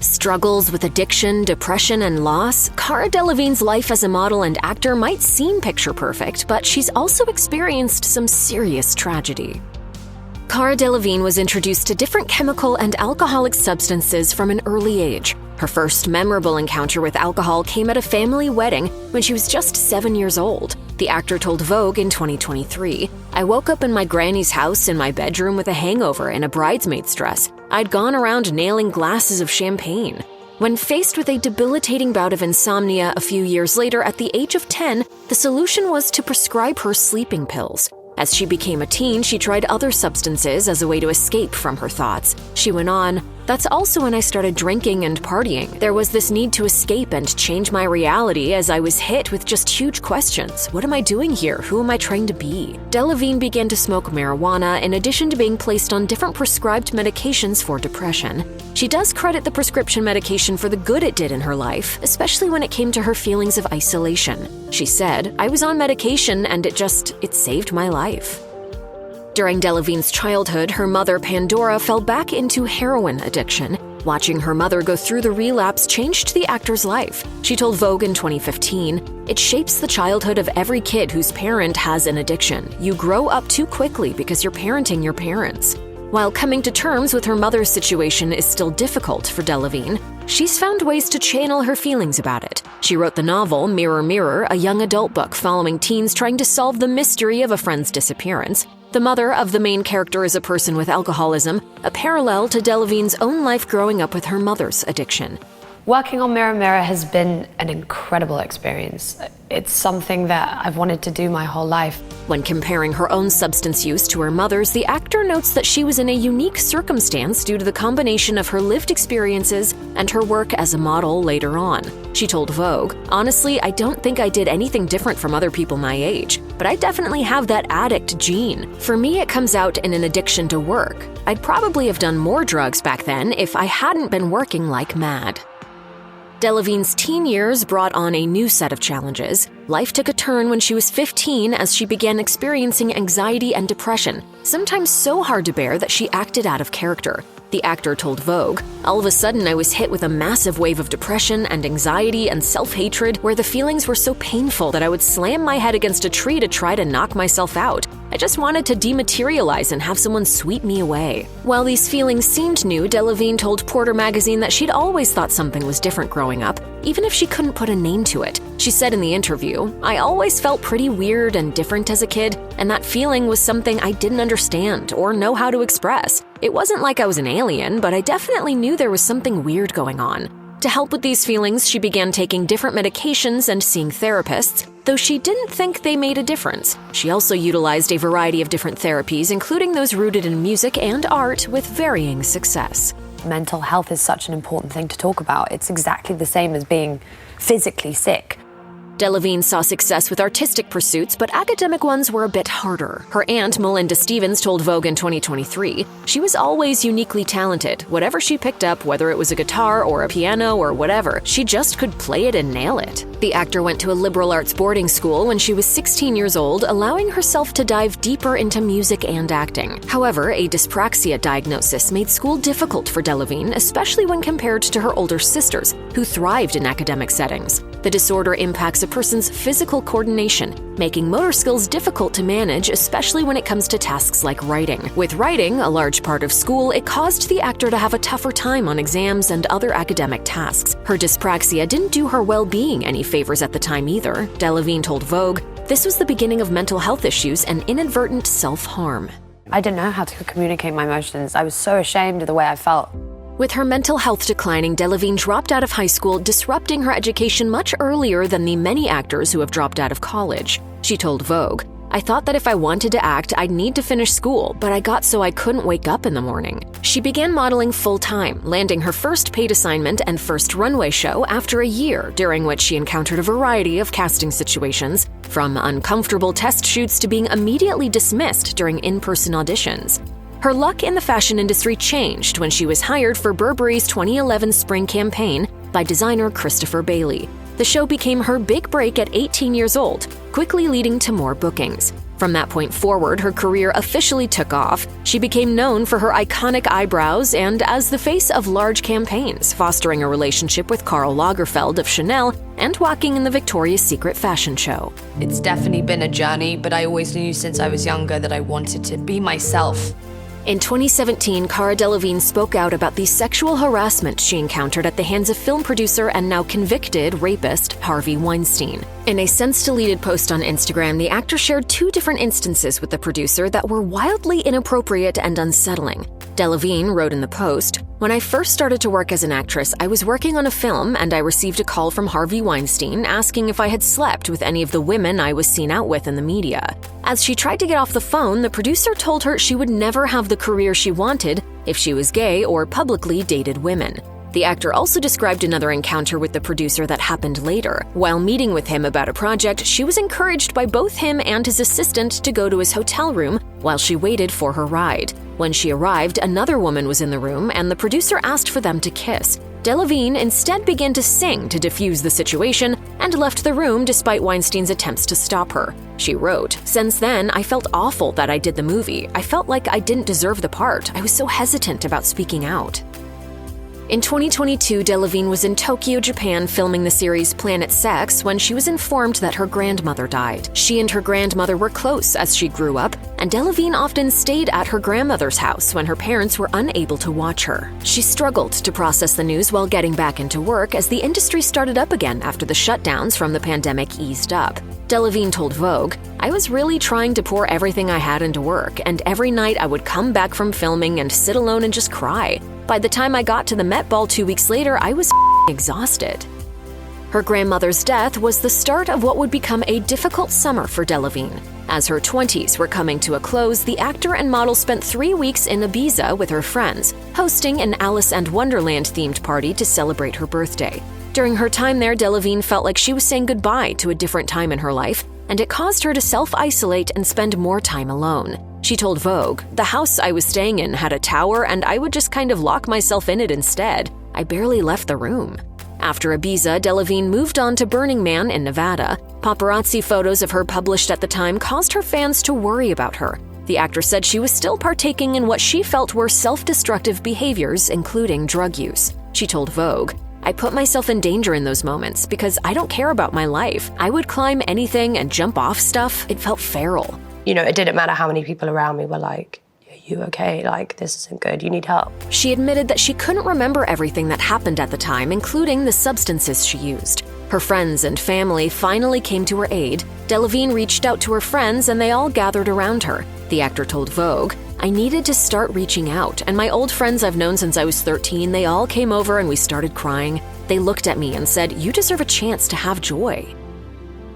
Struggles with addiction, depression, and loss, Cara Delevingne's life as a model and actor might seem picture-perfect, but she's also experienced some serious tragedy. Cara Delevingne was introduced to different chemical and alcoholic substances from an early age. Her first memorable encounter with alcohol came at a family wedding when she was just 7 years old. The actor told Vogue in 2023, "I woke up in my granny's house in my bedroom with a hangover and a bridesmaid's dress. I'd gone around nailing glasses of champagne." When faced with a debilitating bout of insomnia a few years later at the age of 10, the solution was to prescribe her sleeping pills. As she became a teen, she tried other substances as a way to escape from her thoughts. She went on, "That's also when I started drinking and partying. There was this need to escape and change my reality as I was hit with just huge questions. What am I doing here? Who am I trying to be?" Delevingne began to smoke marijuana in addition to being placed on different prescribed medications for depression. She does credit the prescription medication for the good it did in her life, especially when it came to her feelings of isolation. She said, "I was on medication and it saved my life." During Delevingne's childhood, her mother, Pandora, fell back into heroin addiction. Watching her mother go through the relapse changed the actor's life. She told Vogue in 2015, "It shapes the childhood of every kid whose parent has an addiction. You grow up too quickly because you're parenting your parents." While coming to terms with her mother's situation is still difficult for Delevingne, she's found ways to channel her feelings about it. She wrote the novel Mirror, Mirror, a young adult book following teens trying to solve the mystery of a friend's disappearance. The mother of the main character is a person with alcoholism, a parallel to Delevingne's own life growing up with her mother's addiction. Working on Mirror, Mirror has been an incredible experience. It's something that I've wanted to do my whole life. When comparing her own substance use to her mother's, the actor notes that she was in a unique circumstance due to the combination of her lived experiences and her work as a model later on. She told Vogue, "Honestly, I don't think I did anything different from other people my age, but I definitely have that addict gene. For me, it comes out in an addiction to work. I'd probably have done more drugs back then if I hadn't been working like mad." Delevingne's teen years brought on a new set of challenges. Life took a turn when she was 15 as she began experiencing anxiety and depression, sometimes so hard to bear that she acted out of character. The actor told Vogue, "All of a sudden I was hit with a massive wave of depression and anxiety and self-hatred where the feelings were so painful that I would slam my head against a tree to try to knock myself out. I just wanted to dematerialize and have someone sweep me away." While these feelings seemed new, Delevingne told Porter magazine that she'd always thought something was different growing up, even if she couldn't put a name to it. She said in the interview, "I always felt pretty weird and different as a kid, and that feeling was something I didn't understand or know how to express. It wasn't like I was an alien, but I definitely knew there was something weird going on." To help with these feelings, she began taking different medications and seeing therapists, though she didn't think they made a difference. She also utilized a variety of different therapies, including those rooted in music and art, with varying success. Mental health is such an important thing to talk about. It's exactly the same as being physically sick. Delevingne saw success with artistic pursuits, but academic ones were a bit harder. Her aunt, Melinda Stevens, told Vogue in 2023, "She was always uniquely talented. Whatever she picked up, whether it was a guitar or a piano or whatever, she just could play it and nail it." The actor went to a liberal arts boarding school when she was 16 years old, allowing herself to dive deeper into music and acting. However, a dyspraxia diagnosis made school difficult for Delevingne, especially when compared to her older sisters, who thrived in academic settings. The disorder impacts a person's physical coordination, making motor skills difficult to manage, especially when it comes to tasks like writing. With writing a large part of school, it caused the actor to have a tougher time on exams and other academic tasks. Her dyspraxia didn't do her well-being any favors at the time either. Delevingne told Vogue, "This was the beginning of mental health issues and inadvertent self-harm." I didn't know how to communicate my emotions. I was so ashamed of the way I felt. With her mental health declining, Delevingne dropped out of high school, disrupting her education much earlier than the many actors who have dropped out of college. She told Vogue, "I thought that if I wanted to act, I'd need to finish school, but I got so I couldn't wake up in the morning." She began modeling full-time, landing her first paid assignment and first runway show after a year, during which she encountered a variety of casting situations, from uncomfortable test shoots to being immediately dismissed during in-person auditions. Her luck in the fashion industry changed when she was hired for Burberry's 2011 spring campaign by designer Christopher Bailey. The show became her big break at 18 years old, quickly leading to more bookings. From that point forward, her career officially took off. She became known for her iconic eyebrows and as the face of large campaigns, fostering a relationship with Karl Lagerfeld of Chanel and walking in the Victoria's Secret fashion show. It's definitely been a journey, but I always knew since I was younger that I wanted to be myself. In 2017, Cara Delevingne spoke out about the sexual harassment she encountered at the hands of film producer and now convicted rapist Harvey Weinstein. In a since-deleted post on Instagram, the actor shared 2 different instances with the producer that were wildly inappropriate and unsettling. Delevingne wrote in the post, "When I first started to work as an actress, I was working on a film and I received a call from Harvey Weinstein asking if I had slept with any of the women I was seen out with in the media. As she tried to get off the phone, the producer told her she would never have the career she wanted if she was gay or publicly dated women." The actor also described another encounter with the producer that happened later. While meeting with him about a project, she was encouraged by both him and his assistant to go to his hotel room while she waited for her ride. When she arrived, another woman was in the room and the producer asked for them to kiss. Delevingne instead began to sing to defuse the situation and left the room despite Weinstein's attempts to stop her. She wrote, "Since then, I felt awful that I did the movie. I felt like I didn't deserve the part. I was so hesitant about speaking out." In 2022, Delevingne was in Tokyo, Japan, filming the series Planet Sex when she was informed that her grandmother died. She and her grandmother were close as she grew up, and Delevingne often stayed at her grandmother's house when her parents were unable to watch her. She struggled to process the news while getting back into work as the industry started up again after the shutdowns from the pandemic eased up. Delevingne told Vogue, "I was really trying to pour everything I had into work, and every night I would come back from filming and sit alone and just cry. By the time I got to the Met Ball 2 weeks later, I was exhausted." Her grandmother's death was the start of what would become a difficult summer for Delevingne. As her 20s were coming to a close, the actor and model spent 3 weeks in Ibiza with her friends, hosting an Alice in Wonderland-themed party to celebrate her birthday. During her time there, Delevingne felt like she was saying goodbye to a different time in her life, and it caused her to self-isolate and spend more time alone. She told Vogue, "The house I was staying in had a tower and I would just kind of lock myself in it instead. I barely left the room." After Ibiza, Delevingne moved on to Burning Man in Nevada. Paparazzi photos of her published at the time caused her fans to worry about her. The actress said she was still partaking in what she felt were self-destructive behaviors, including drug use. She told Vogue, "I put myself in danger in those moments because I don't care about my life. I would climb anything and jump off stuff. It felt feral." You know, it didn't matter how many people around me were like, "Are you okay? Like, this isn't good. You need help." She admitted that she couldn't remember everything that happened at the time, including the substances she used. Her friends and family finally came to her aid. Delevingne reached out to her friends and they all gathered around her. The actor told Vogue, "I needed to start reaching out, and my old friends I've known since I was 13, they all came over and we started crying. They looked at me and said, 'You deserve a chance to have joy.'"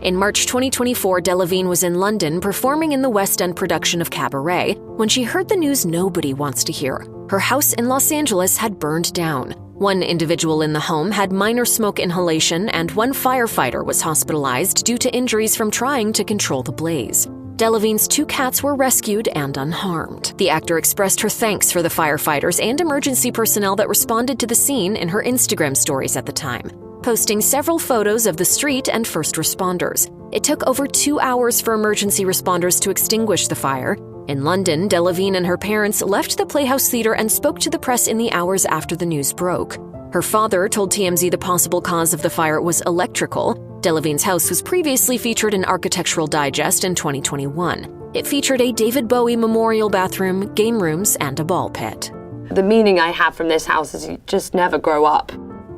In March 2024, Delevingne was in London performing in the West End production of Cabaret when she heard the news nobody wants to hear. Her house in Los Angeles had burned down. One individual in the home had minor smoke inhalation and one firefighter was hospitalized due to injuries from trying to control the blaze. Delevingne's 2 cats were rescued and unharmed. The actor expressed her thanks for the firefighters and emergency personnel that responded to the scene in her Instagram stories at the time, posting several photos of the street and first responders. It took over 2 hours for emergency responders to extinguish the fire. In London, Delevingne and her parents left the Playhouse Theatre and spoke to the press in the hours after the news broke. Her father told TMZ the possible cause of the fire was electrical. Delevingne's house was previously featured in Architectural Digest in 2021. It featured a David Bowie memorial bathroom, game rooms, and a ball pit. The meaning I have from this house is you just never grow up.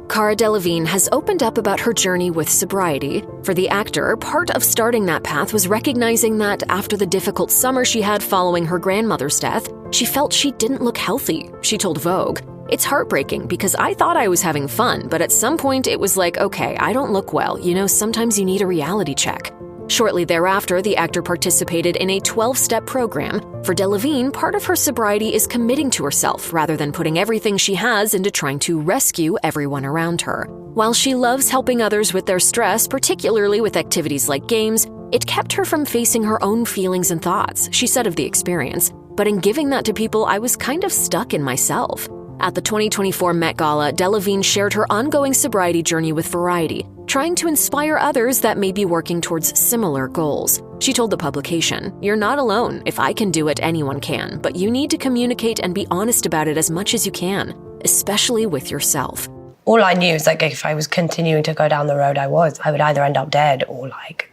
Cara Delevingne has opened up about her journey with sobriety. For the actor, part of starting that path was recognizing that after the difficult summer she had following her grandmother's death, she felt she didn't look healthy. She told Vogue, "It's heartbreaking because I thought I was having fun, but at some point it was like, okay, I don't look well. You know, sometimes you need a reality check." Shortly thereafter, the actor participated in a 12-step program. For Delevingne, part of her sobriety is committing to herself rather than putting everything she has into trying to rescue everyone around her. While she loves helping others with their stress, particularly with activities like games, it kept her from facing her own feelings and thoughts, she said of the experience. "But in giving that to people, I was kind of stuck in myself. At the 2024 Met Gala, Delevingne shared her ongoing sobriety journey with Variety, trying to inspire others that may be working towards similar goals. She told the publication, "You're not alone. If I can do it, anyone can. But you need to communicate and be honest about it as much as you can, especially with yourself." All I knew is like if I was continuing to go down the road I would either end up dead or like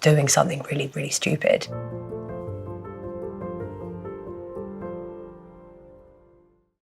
doing something really, really stupid.